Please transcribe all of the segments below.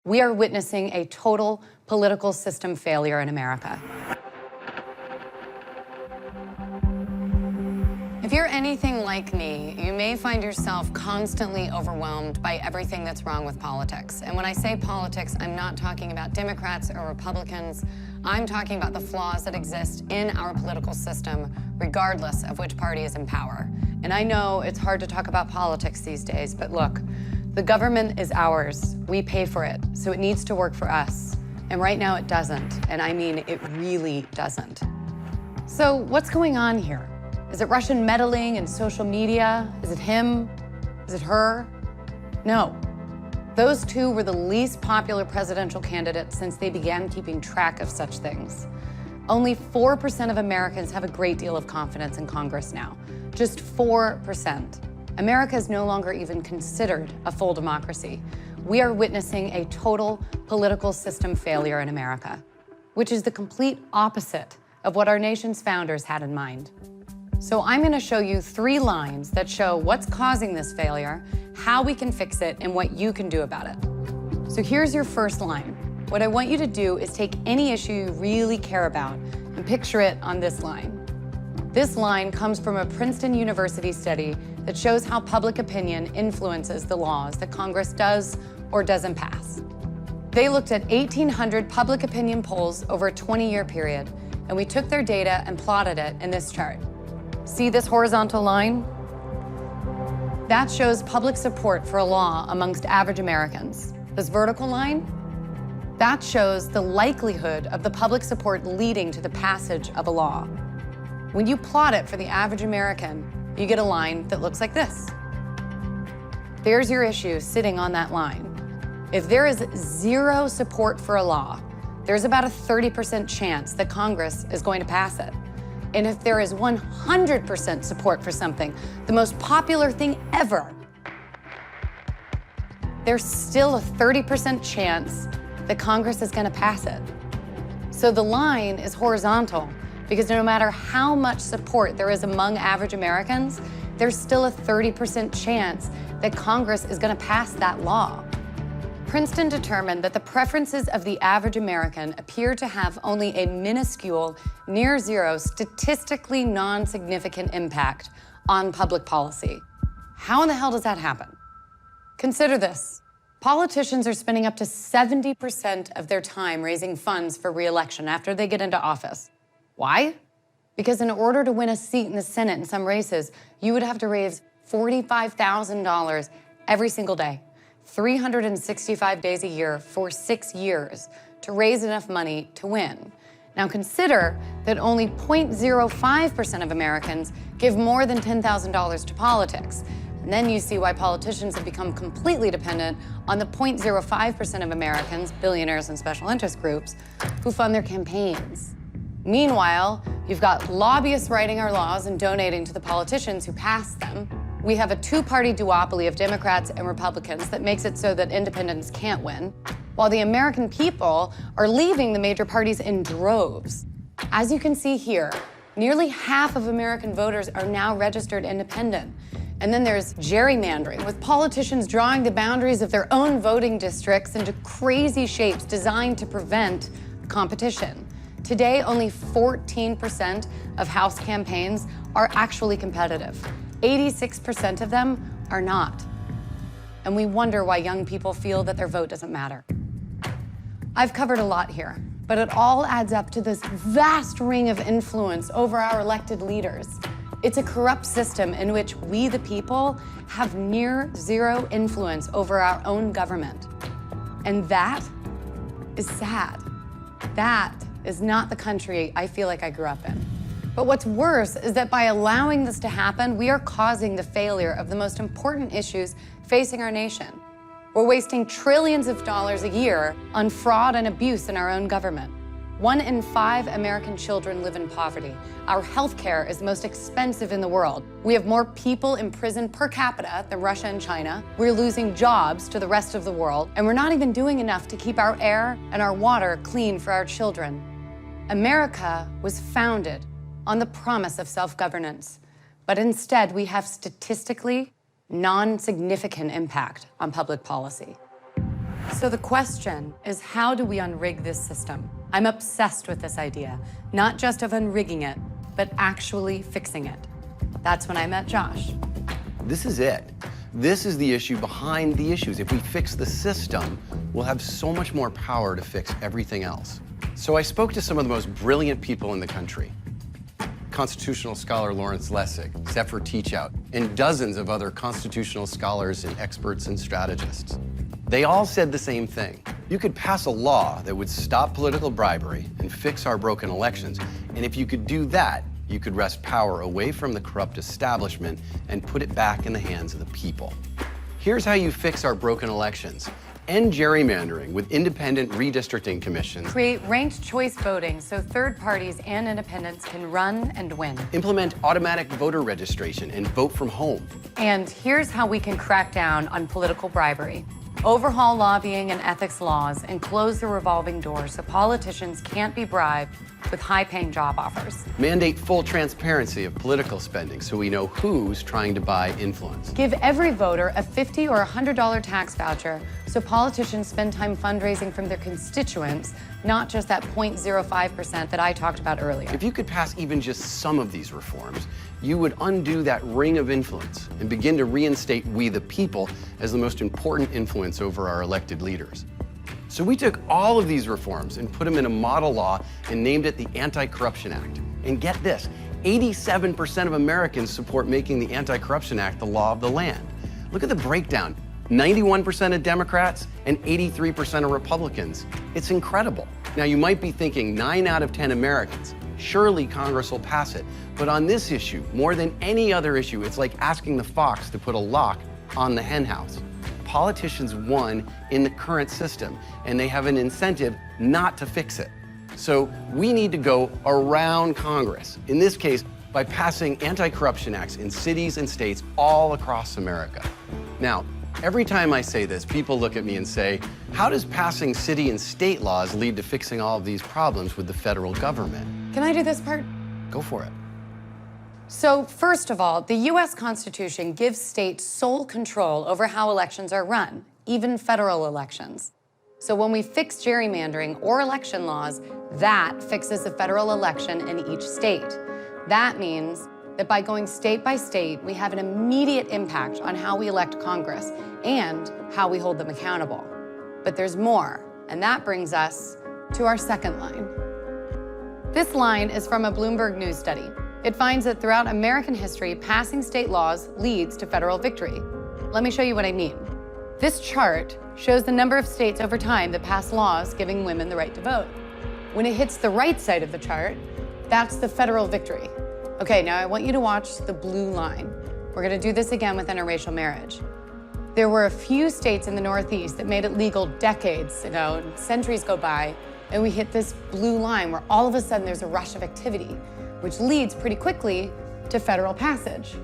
We are witnessing a total political system failure in America. If you're anything like me, you may find yourself constantly overwhelmed by everything that's wrong with politics. And when I say politics, I'm not talking about Democrats or Republicans. I'm talking about the flaws that exist in our political system, regardless of which party is in power. And I know it's hard to talk about politics these days, but look, the government is ours. We pay for it, so it needs to work for us. And right now it doesn't, and I mean it really doesn't. So what's going on here? Is it Russian meddling in social media? Is it him? Is it her? No. Those two were the least popular presidential candidates since they began keeping track of such things. Only 4% of Americans have a great deal of confidence in Congress now. Just 4%. America is no longer even considered a full democracy. We are witnessing a total political system failure in America, which is the complete opposite of what our nation's founders had in mind. So I'm going to show you 3 lines that show what's causing this failure, how we can fix it, and what you can do about it. So here's your first line. What I want you to do is take any issue you really care about and picture it on this line. This line comes from a Princeton University study that shows how public opinion influences the laws that Congress does or doesn't pass. They looked at 1,800 public opinion polls over a 20-year period, and we took their data and plotted it in this chart. See this horizontal line? That shows public support for a law amongst average Americans. This vertical line? That shows the likelihood of the public support leading to the passage of a law. When you plot it for the average American, you get a line that looks like this. There's your issue sitting on that line. If there is 0 support for a law, there's about a 30% chance that Congress is going to pass it. And if there is 100% support for something, the most popular thing ever, there's still a 30% chance that Congress is going to pass it. So the line is horizontal because no matter how much support there is among average Americans, there's still a 30% chance that Congress is going to pass that law. Princeton determined that the preferences of the average American appear to have only a minuscule, near 0, statistically non-significant impact on public policy. How in the hell does that happen? Consider this. Politicians are spending up to 70% of their time raising funds for re-election after they get into office. Why? Because in order to win a seat in the Senate in some races, you would have to raise $45,000 every single day. 365 days a year for 6 years to raise enough money to win. Now consider that only 0.05% of Americans give more than $10,000 to politics. And then you see why politicians have become completely dependent on the 0.05% of Americans, billionaires and special interest groups, who fund their campaigns. Meanwhile, you've got lobbyists writing our laws and donating to the politicians who pass them. We have a 2-party duopoly of Democrats and Republicans that makes it so that independents can't win, while the American people are leaving the major parties in droves. As you can see here, nearly half of American voters are now registered independent. And then there's gerrymandering, with politicians drawing the boundaries of their own voting districts into crazy shapes designed to prevent competition. Today, only 14% of House campaigns are actually competitive. 86% of them are not. And we wonder why young people feel that their vote doesn't matter. I've covered a lot here, but it all adds up to this vast ring of influence over our elected leaders. It's a corrupt system in which we, the people, have near 0 influence over our own government. And that is sad. That is not the country I feel like I grew up in. But what's worse is that by allowing this to happen, we are causing the failure of the most important issues facing our nation. We're wasting trillions of dollars a year on fraud and abuse in our own government. 1 in 5 American children live in poverty. Our health care is the most expensive in the world. We have more people in prison per capita than Russia and China. We're losing jobs to the rest of the world, and we're not even doing enough to keep our air and our water clean for our children. America was founded on the promise of self-governance, but instead we have statistically non-significant impact on public policy. So the question is, how do we unrig this system? I'm obsessed with this idea, not just of unrigging it, but actually fixing it. That's when I met Josh. This is it. This is the issue behind the issues. If we fix the system, we'll have so much more power to fix everything else. So I spoke to some of the most brilliant people in the country. Constitutional scholar Lawrence Lessig, Zephyr Teachout, and dozens of other constitutional scholars and experts and strategists. They all said the same thing. You could pass a law that would stop political bribery and fix our broken elections. And if you could do that, you could wrest power away from the corrupt establishment and put it back in the hands of the people. Here's how you fix our broken elections. End gerrymandering with independent redistricting commissions. Create ranked choice voting so third parties and independents can run and win. Implement automatic voter registration and vote from home. And here's how we can crack down on political bribery. Overhaul lobbying and ethics laws and close the revolving door so politicians can't be bribed with high-paying job offers. Mandate full transparency of political spending so we know who's trying to buy influence. Give every voter a $50 or $100 tax voucher so politicians spend time fundraising from their constituents, not just that 0.05% that I talked about earlier. If you could pass even just some of these reforms, you would undo that ring of influence and begin to reinstate we the people as the most important influence over our elected leaders. So we took all of these reforms and put them in a model law and named it the Anti-Corruption Act. And get this, 87% of Americans support making the Anti-Corruption Act the law of the land. Look at the breakdown. 91% of Democrats and 83% of Republicans. It's incredible. Now you might be thinking 9 out of 10 Americans. Surely Congress will pass it. But on this issue, more than any other issue, it's like asking the fox to put a lock on the henhouse. Politicians won in the current system, and they have an incentive not to fix it. So we need to go around Congress, in this case, by passing anti-corruption acts in cities and states all across America. Now, every time I say this, people look at me and say, how does passing city and state laws lead to fixing all of these problems with the federal government? Can I do this part? Go for it. So, first of all, the US Constitution gives states sole control over how elections are run, even federal elections. So when we fix gerrymandering or election laws, that fixes the federal election in each state. That means that by going state by state, we have an immediate impact on how we elect Congress and how we hold them accountable. But there's more, and that brings us to our second line. This line is from a Bloomberg News study. It finds that throughout American history, passing state laws leads to federal victory. Let me show you what I mean. This chart shows the number of states over time that pass laws giving women the right to vote. When it hits the right side of the chart, that's the federal victory. Okay, now I want you to watch the blue line. We're gonna do this again with interracial marriage. There were a few states in the Northeast that made it legal decades ago, and centuries go by, and we hit this blue line where all of a sudden there's a rush of activity, which leads pretty quickly to federal passage.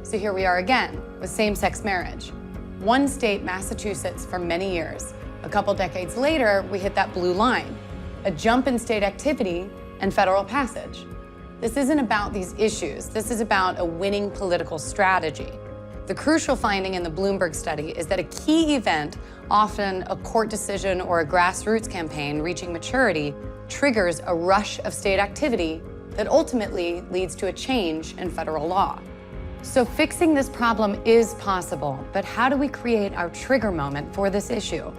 So here we are again with same-sex marriage. One state, Massachusetts, for many years. A couple decades later, we hit that blue line, a jump in state activity and federal passage. This isn't about these issues. This is about a winning political strategy. The crucial finding in the Bloomberg study is that a key event, often a court decision or a grassroots campaign reaching maturity, triggers a rush of state activity that ultimately leads to a change in federal law. So fixing this problem is possible, but how do we create our trigger moment for this issue?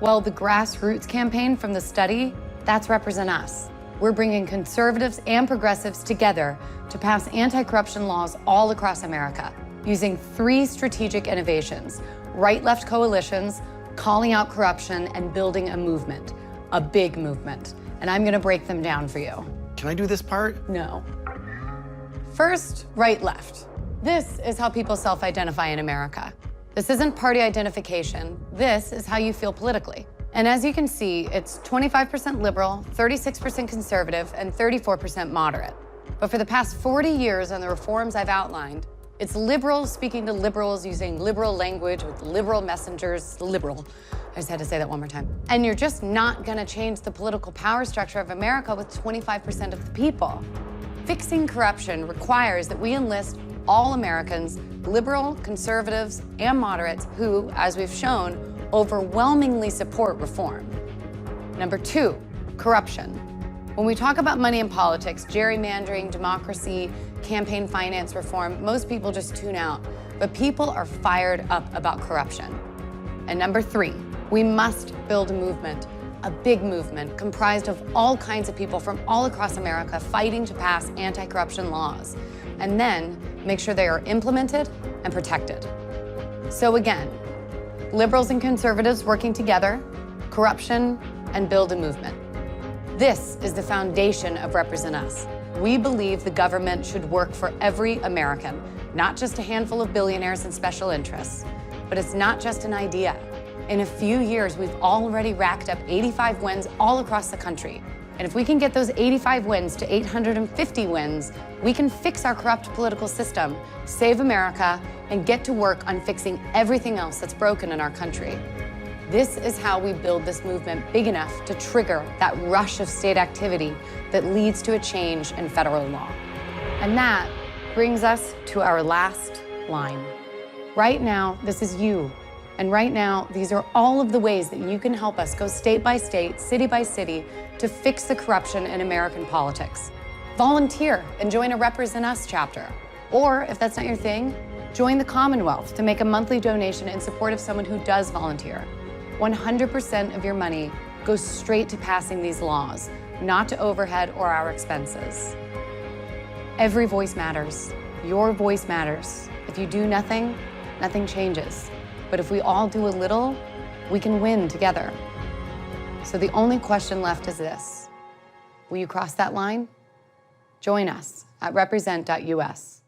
Well, the grassroots campaign from the study, that's Represent Us. We're bringing conservatives and progressives together to pass anti-corruption laws all across America using 3 strategic innovations: right-left coalitions, calling out corruption, and building a movement, a big movement. And I'm gonna break them down for you. Can I do this part? No. First, right-left. This is how people self-identify in America. This isn't party identification. This is how you feel politically. And as you can see, it's 25% liberal, 36% conservative, and 34% moderate. But for the past 40 years on the reforms I've outlined, it's liberals speaking to liberals using liberal language with liberal messengers, liberal. I just had to say that one more time. And you're just not gonna change the political power structure of America with 25% of the people. Fixing corruption requires that we enlist all Americans, liberal, conservatives, and moderates who, as we've shown, overwhelmingly support reform. Number 2, corruption. When we talk about money in politics, gerrymandering, democracy, campaign finance reform, most people just tune out. But people are fired up about corruption. And number 3, we must build a movement, a big movement comprised of all kinds of people from all across America fighting to pass anti-corruption laws, and then make sure they are implemented and protected. So again, liberals and conservatives working together, corruption, and build a movement. This is the foundation of Represent Us. We believe the government should work for every American, not just a handful of billionaires and special interests. But it's not just an idea. In a few years, we've already racked up 85 wins all across the country. And if we can get those 85 wins to 850 wins, we can fix our corrupt political system, save America, and get to work on fixing everything else that's broken in our country. This is how we build this movement big enough to trigger that rush of state activity that leads to a change in federal law. And that brings us to our last line. Right now, this is you. And right now, these are all of the ways that you can help us go state by state, city by city, to fix the corruption in American politics. Volunteer and join a Represent Us chapter. Or, if that's not your thing, join the Commonwealth to make a monthly donation in support of someone who does volunteer. 100% of your money goes straight to passing these laws, not to overhead or our expenses. Every voice matters. Your voice matters. If you do nothing, nothing changes. But if we all do a little, we can win together. So the only question left is this: will you cross that line? Join us at represent.us.